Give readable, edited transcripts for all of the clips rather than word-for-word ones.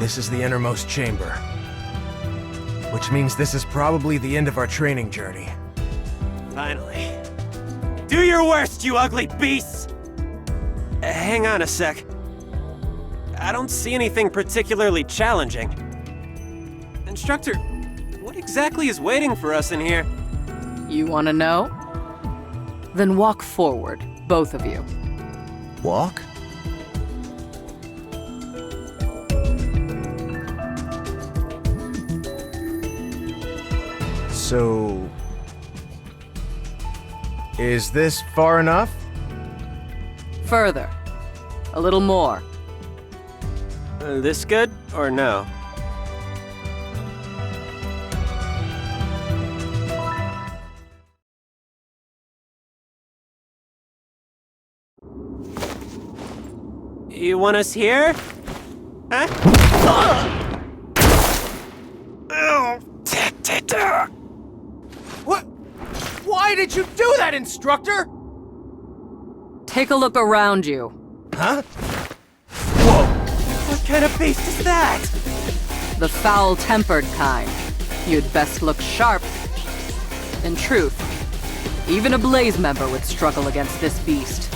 this is the innermost chamber. Which means this is probably the end of our training journey. Finally. Do your worst, you ugly beasts! Hang on a sec. I don't see anything particularly challenging. Instructor, what exactly is waiting for us in here? You want to know? Then walk forward, both of you. Walk? So... is this far enough? Further. A little more. This good, or no? You want us here? Huh? What? Why did you do that, instructor? Take a look around you. Huh? What kind of beast is that? The foul-tempered kind. You'd best look sharp. In truth, even a Blaze member would struggle against this beast.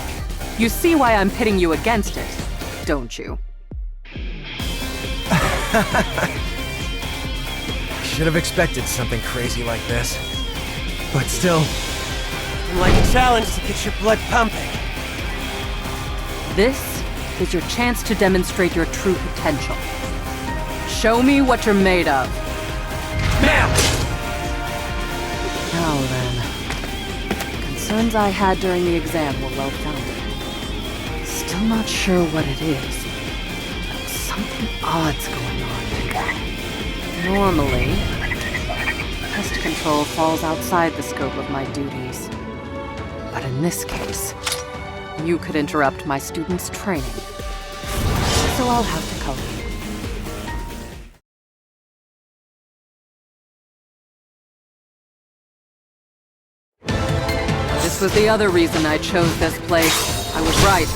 You see why I'm pitting you against it, don't you? Should have expected something crazy like this. But still... Like a challenge to get your blood pumping. This is your chance to demonstrate your true potential. Show me what you're made of. Ma'am! Now then. Concerns I had during the exam were well-founded. Still not sure what it is, but something odd's going on. Normally, pest control falls outside the scope of my duties. But in this case, you could interrupt my students' training. So I'll have to cover you. This was the other reason I chose this place. I was right.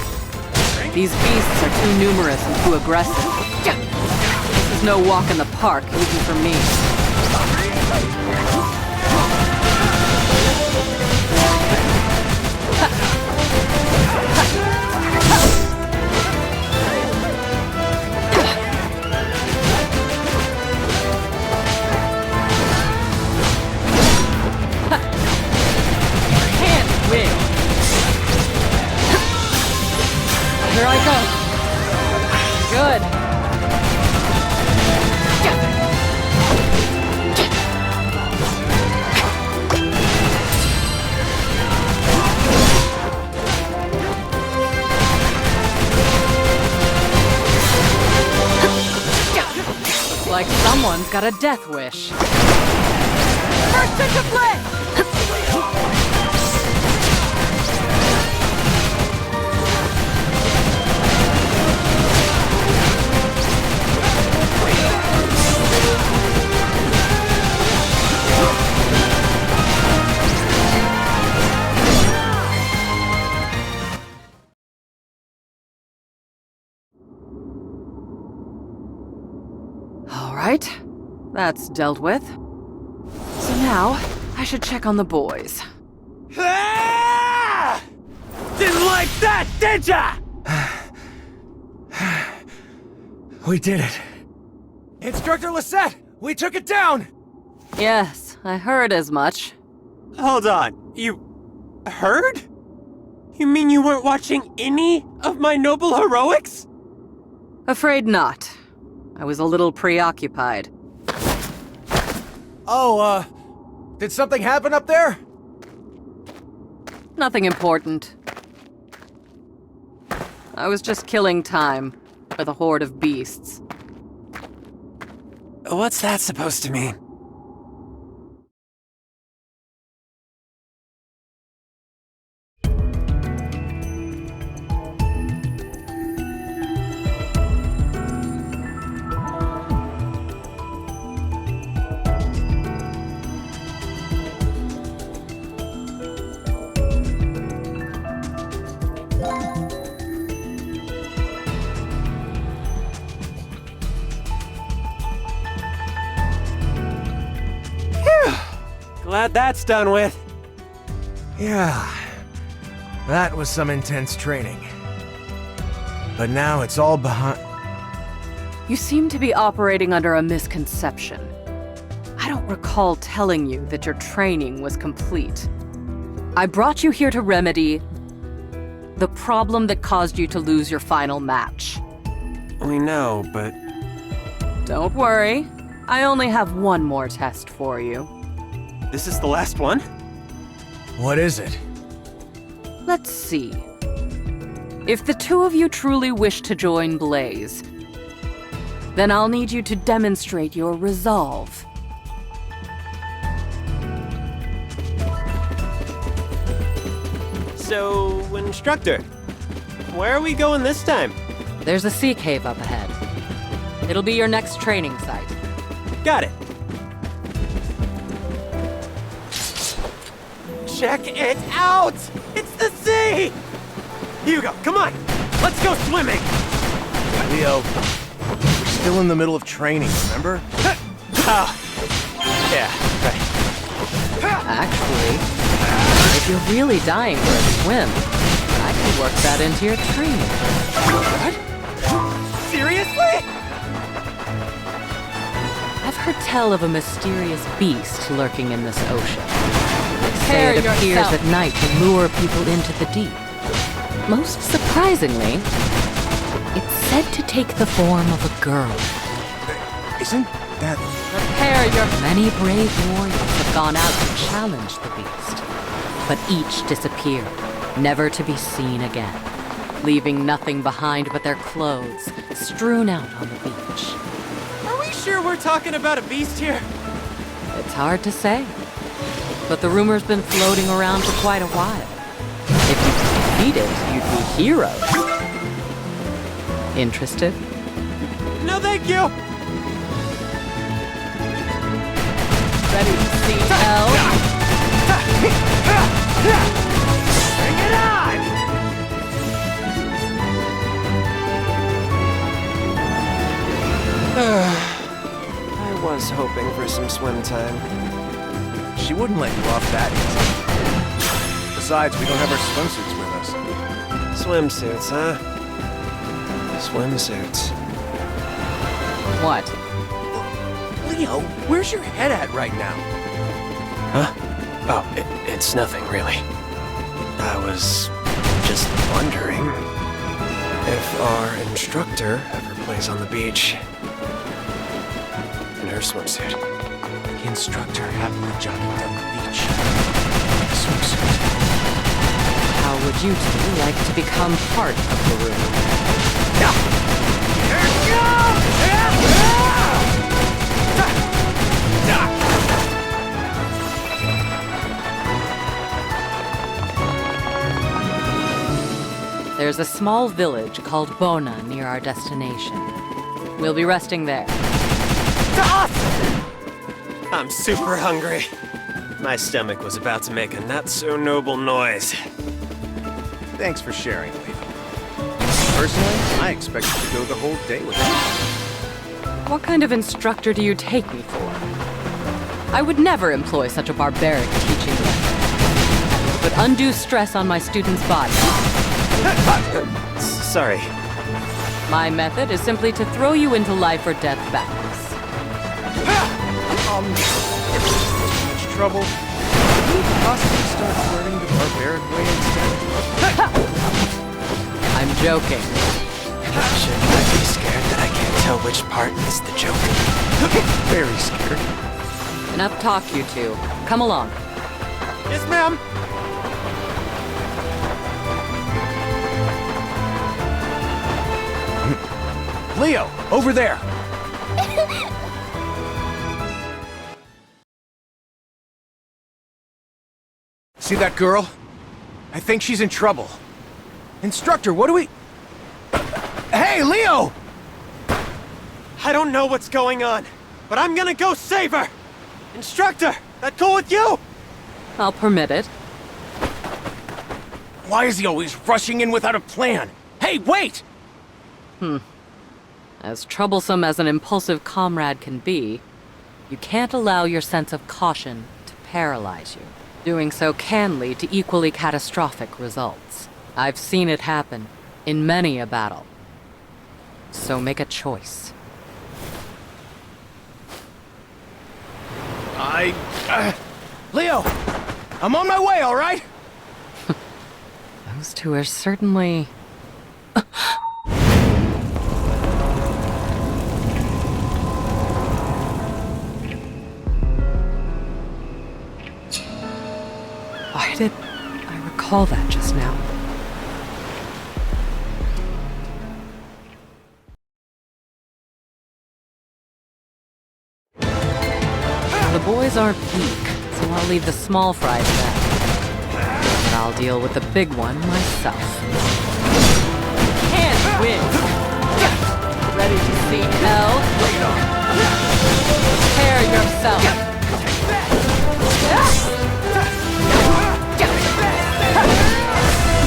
These beasts are too numerous and too aggressive. This is no walk in the park, even for me. Can't win. Here I go. Good. Looks like someone's got a death wish. First into play! All right, that's dealt with. So now, I should check on the boys. Ah! Didn't like that, did ya? We did it. Instructor Lisette, we took it down! Yes, I heard as much. Hold on, you heard? You mean you weren't watching any of my noble heroics? Afraid not. I was a little preoccupied. Oh, did something happen up there? Nothing important. I was just killing time for the horde of beasts. What's that supposed to mean? Glad that's done with. Yeah, that was some intense training. But now it's all behind. You seem to be operating under a misconception. I don't recall telling you that your training was complete. I brought you here to remedy the problem that caused you to lose your final match. We know, but Don't worry, I only have one more test for you. this is the last one? What is it? Let's see. If the two of you truly wish to join Blaze, then I'll need you to demonstrate your resolve. So, instructor, where are we going this time? There's a sea cave up ahead. It'll be your next training site. Got it. Check it out! It's the sea! Hugo, come on! Let's go swimming! Leo, we're still in the middle of training, remember? Oh, yeah, right. Actually, if you're really dying for a swim, I can work that into your training. What? Seriously? I've heard tell of a mysterious beast lurking in this ocean. They say it appears at night to lure people into the deep. Most surprisingly, it's said to take the form of a girl. Isn't that... Prepare your... Many brave warriors have gone out to challenge the beast, but each disappeared, never to be seen again, leaving nothing behind but their clothes strewn out on the beach. Are we sure we're talking about a beast here? It's hard to say, but the rumor's been floating around for quite a while. If you defeat it, you'd be heroes. Interested? No, thank you! Ready to see hell? Bring it on! I was hoping for some swim time. She wouldn't let you off that easy. Besides, we don't have our swimsuits with us. Swimsuits, huh? Swimsuits. What? Leo, where's your head at right now? Huh? Oh, it's nothing, really. I was just wondering if our instructor ever plays on the beach in her swimsuit. The instructor happened to jogging down the beach. Swimsuit. How would you two like to become part of the room? There's a small village called Bona near our destination. We'll be resting there. I'm super hungry. My stomach was about to make a not-so-noble noise. Thanks for sharing, Leo. Personally, I expected to go the whole day with you. What kind of instructor do you take me for? I would never employ such a barbaric teaching method. It would put undue stress on my students' bodies. Sorry. My method is simply to throw you into life or death battles. Too much trouble. Can you possibly start learning the barbaric way instead? I'm joking. Shouldn't I be scared that I can't tell which part is the joke? Very scared. Enough talk, you two. Come along. Yes, ma'am. Leo, over there! See that girl? I think she's in trouble. Instructor, what do we... Hey, Leo! I don't know what's going on, but I'm gonna go save her! Instructor, that cool with you? I'll permit it. Why is he always rushing in without a plan? Hey, wait! As troublesome as an impulsive comrade can be, you can't allow your sense of caution to paralyze you. Doing so can lead to equally catastrophic results. I've seen it happen in many a battle. So make a choice. Leo! I'm on my way, all right? Those two are certainly... Why did I recall that just now? The boys aren't weak, so I'll leave the small fry to them. But I'll deal with the big one myself. Can't win! Ready to see hell? Prepare yourself!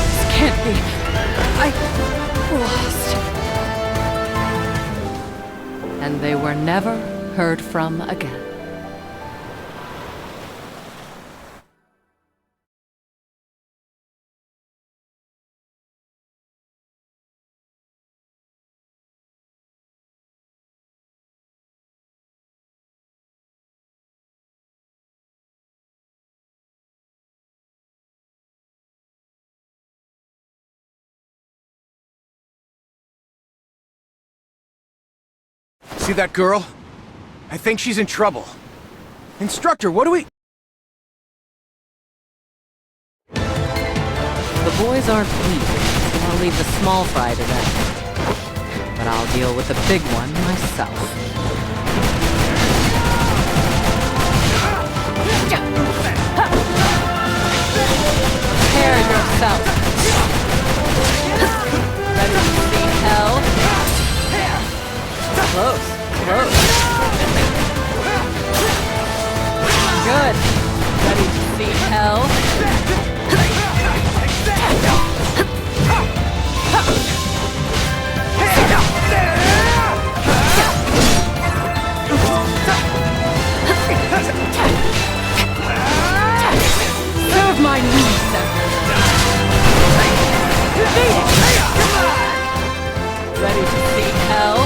This can't be. I lost. And they were never heard from again. See that girl? I think she's in trouble. Instructor, what do we... The boys aren't weak, so I'll leave the small fry to them. But I'll deal with the big one myself. Prepare yourself! Ready to see hell? Close, close. Good. Ready to see hell? Serve my needs, ready to see hell?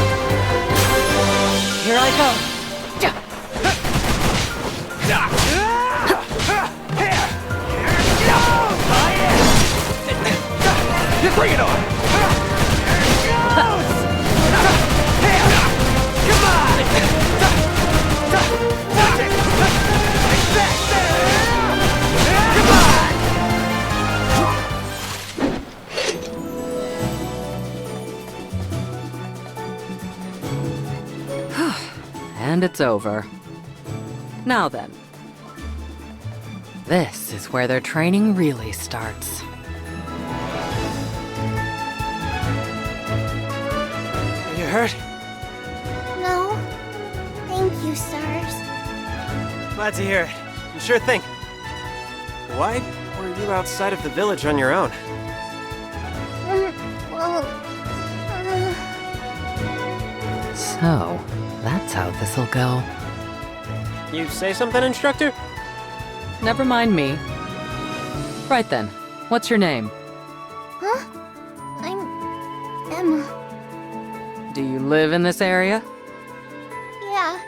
Here I go. Bring it on! And it's over. Now then. This is where their training really starts. Are you hurt? No. Thank you, Stars. Glad to hear it. And sure thing. Why were you outside of the village on your own? Well, So, that's how this'll go. You say something, Instructor? Never mind me. Right then, what's your name? huh? I'm Emma. Do you live in this area? Yeah,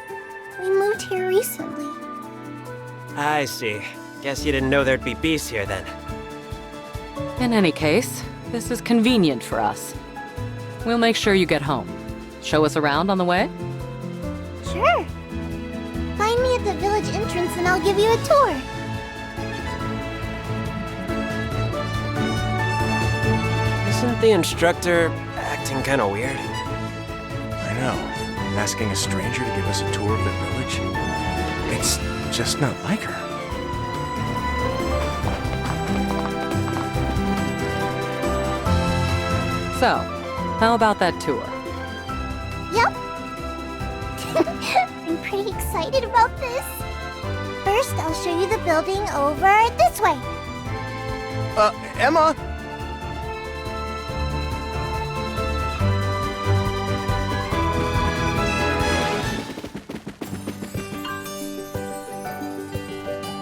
we moved here recently. I see. Guess you didn't know there'd be beasts here then. In any case, this is convenient for us. We'll make sure you get home. Show us around on the way? Sure. Find me at the village entrance and I'll give you a tour. Isn't the instructor acting kinda weird? I know. Asking a stranger to give us a tour of the village? It's just not like her. So, how about that tour? Yep. I'm pretty excited about this. First, I'll show you the building over this way. Emma?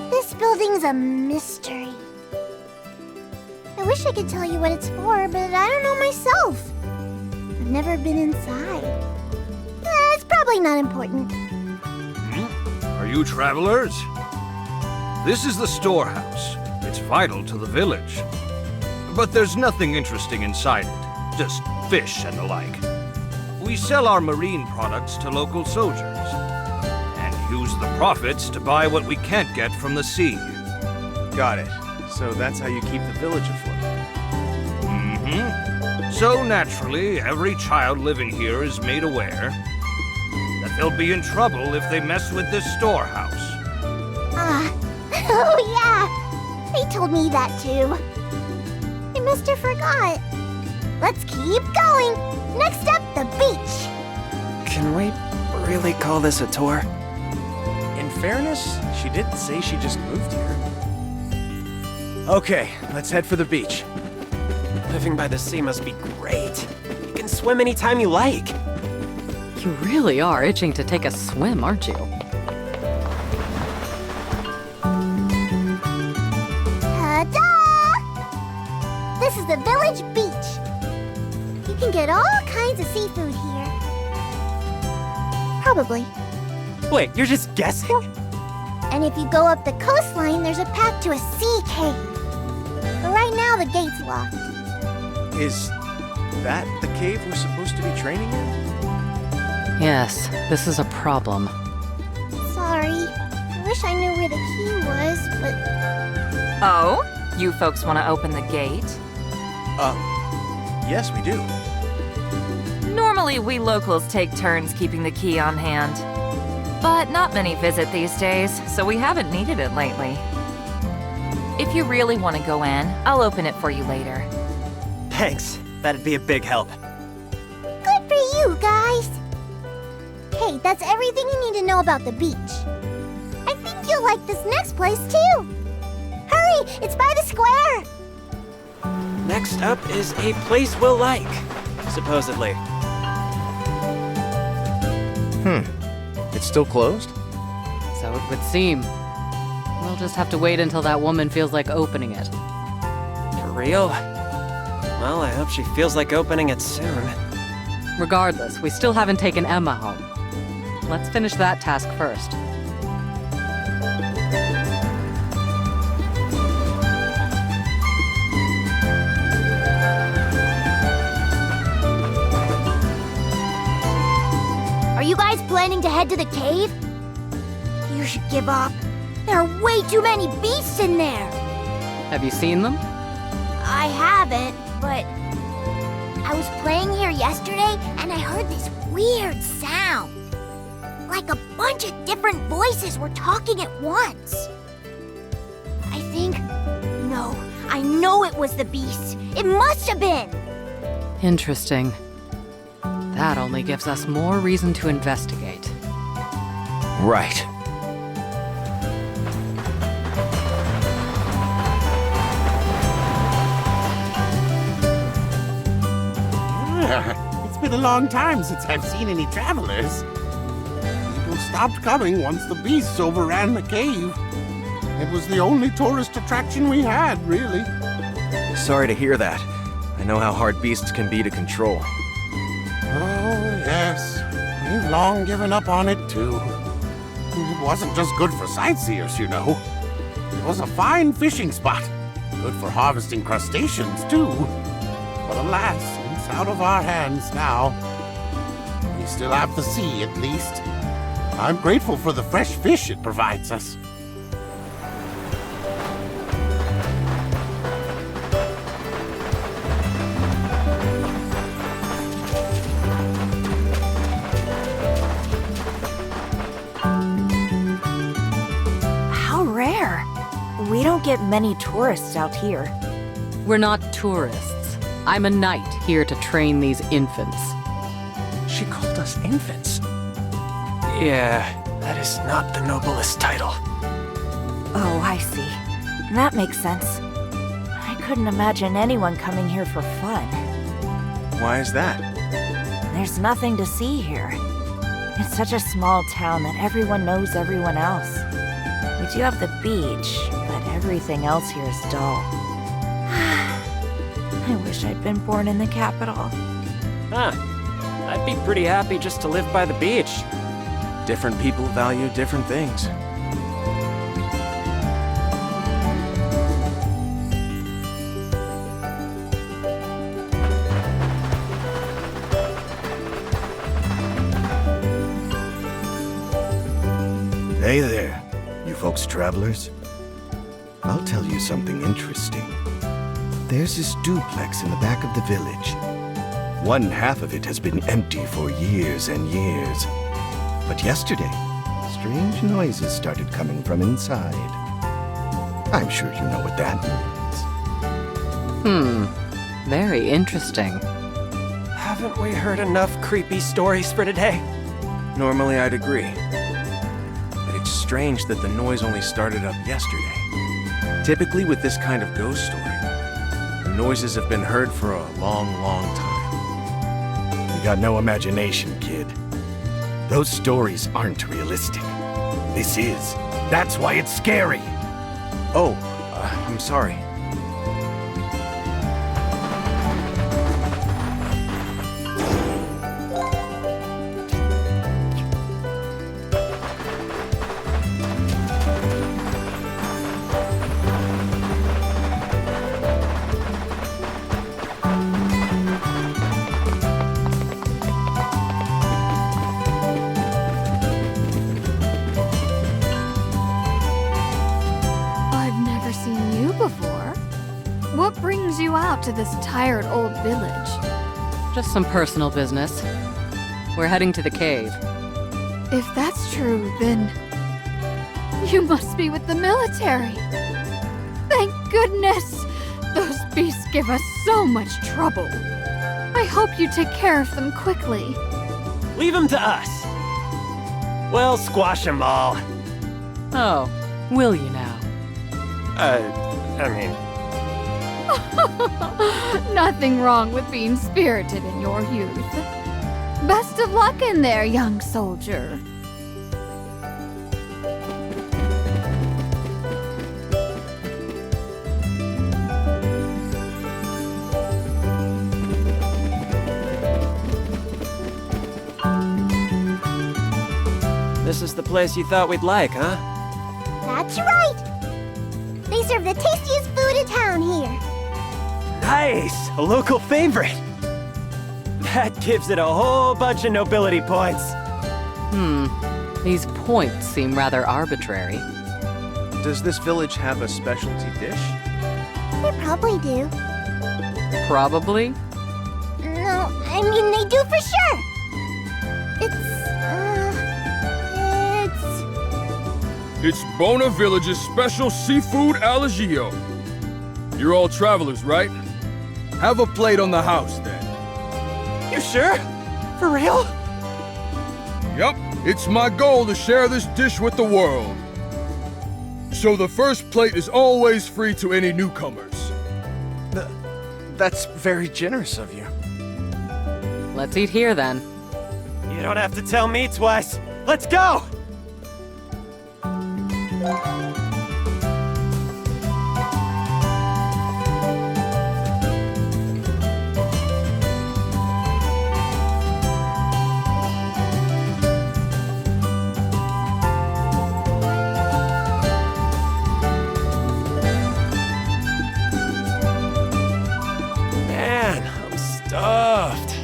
This seems a mystery. I wish I could tell you what it's for, but I don't know myself. I've never been inside. It's probably not important. Are you travelers? This is the storehouse. It's vital to the village. But there's nothing interesting inside it. Just fish and the like. We sell our marine products to local soldiers. And use the profits to buy what we can't get from the sea. Got it. So that's how you keep the village afloat. So naturally, every child living here is made aware that they'll be in trouble if they mess with this storehouse. Oh yeah! They told me that too. I must have forgot. Let's keep going. Next up, the beach. Can we really call this a tour? In fairness, she did say she just moved here. Okay, let's head for the beach. Living by the sea must be great. You can swim anytime you like. You really are itching to take a swim, aren't you? Ta-da! This is the village beach. You can get all kinds of seafood here. Probably. Wait, you're just guessing? And if you go up the coastline, there's a path to a sea cave. But right now, the gate's locked. Is that the cave we're supposed to be training in? Yes, this is a problem. Sorry. I wish I knew where the key was, but... Oh? You folks want to open the gate? Yes, we do. Normally, we locals take turns keeping the key on hand. But not many visit these days, so we haven't needed it lately. If you really want to go in, I'll open it for you later. Thanks. That'd be a big help. Good for you, guys! Hey, that's everything you need to know about the beach. I think you'll like this next place, too! Hurry! It's by the square! Next up is a place we'll like, supposedly. It's still closed? So it would seem. We'll just have to wait until that woman feels like opening it. For real? Well, I hope she feels like opening it soon. Regardless, we still haven't taken Emma home. Let's finish that task first. Are you guys planning to head to the cave? You should give up. There are way too many beasts in there. Have you seen them? I haven't, but I was playing here yesterday and I heard this weird sound. Like a bunch of different voices were talking at once. No, I know it was the beast. It must have been. Interesting. That only gives us more reason to investigate. Right. It's been a long time since I've seen any travelers. People stopped coming once the beasts overran the cave. It was the only tourist attraction we had, really. Sorry to hear that. I know how hard beasts can be to control. Oh, yes. We've long given up on it, too. It wasn't just good for sightseers, you know. It was a fine fishing spot. Good for harvesting crustaceans, too. But alas, it's out of our hands now. We still have the sea, at least. I'm grateful for the fresh fish it provides us. How rare. We don't get many tourists out here. We're not tourists. I'm a knight here to train these infants. She called us infants. Yeah, that is not the noblest title. Oh, I see. That makes sense. I couldn't imagine anyone coming here for fun. Why is that? There's nothing to see here. It's such a small town that everyone knows everyone else. We do have the beach, but everything else here is dull. I wish I'd been born in the capital. Huh. I'd be pretty happy just to live by the beach. Different people value different things. Hey there, you folks travelers. I'll tell you something interesting. There's this duplex in the back of the village. One half of it has been empty for years and years. But yesterday, strange noises started coming from inside. I'm sure you know what that means. Very interesting. Haven't we heard enough creepy stories for today? Normally I'd agree. But it's strange that the noise only started up yesterday. Typically with this kind of ghost story, the noises have been heard for a long, long time. You got no imagination, kid. Those stories aren't realistic. This is. That's why it's scary. Oh, I'm sorry. What brings you out to this tired old village? Just some personal business. We're heading to the cave. If that's true, then you must be with the military. Thank goodness! Those beasts give us so much trouble. I hope you take care of them quickly. Leave them to us. We'll squash them all. Oh, will you now? I mean... Nothing wrong with being spirited in your youth. Best of luck in there, young soldier. This is the place you thought we'd like, huh? That's right. They serve the tastiest food in town here. Nice! A local favorite! That gives it a whole bunch of nobility points. These points seem rather arbitrary. Does this village have a specialty dish? They probably do. Probably? No, I mean they do for sure. It's Bona Village's special seafood alagio. You're all travelers, right? Have a plate on the house, then. You sure? For real? Yup, it's my goal to share this dish with the world. So the first plate is always free to any newcomers. That's very generous of you. Let's eat here, then. You don't have to tell me twice. Let's go! Man, I'm stuffed.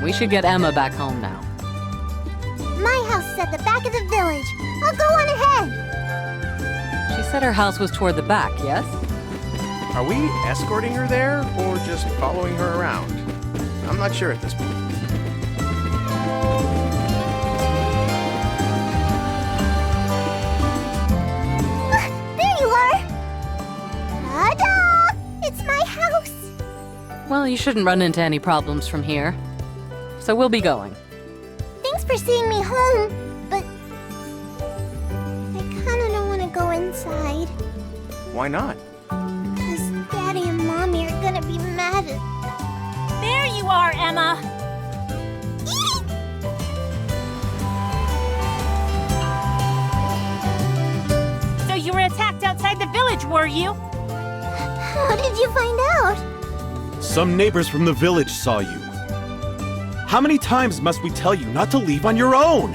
We should get Emma back home now. My house is at the back of the village. I'll go on ahead. She said her house was toward the back, yes? Are we escorting her there, or just following her around? I'm not sure at this point. There you are! Ta-da! It's my house! Well, you shouldn't run into any problems from here. So we'll be going. Thanks for seeing me home, but I kinda don't want to go inside. Why not? Because Daddy and Mommy are gonna be mad at... There you are, Emma! outside the village, were you? How did you find out? Some neighbors from the village saw you. How many times must we tell you not to leave on your own?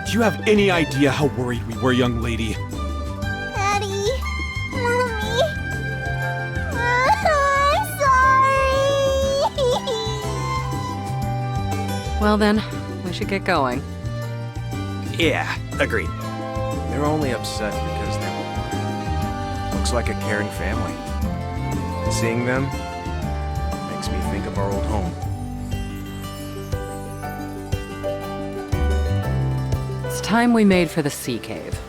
Do you have any idea how worried we were, young lady? Daddy, Mommy, I'm sorry. Well then, we should get going. Yeah, agreed. They're only upset because they were. Looks like a caring family. Seeing them makes me think of our old home. It's time we made for the sea cave.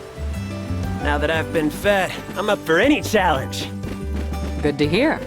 Now that I've been fed, I'm up for any challenge. Good to hear.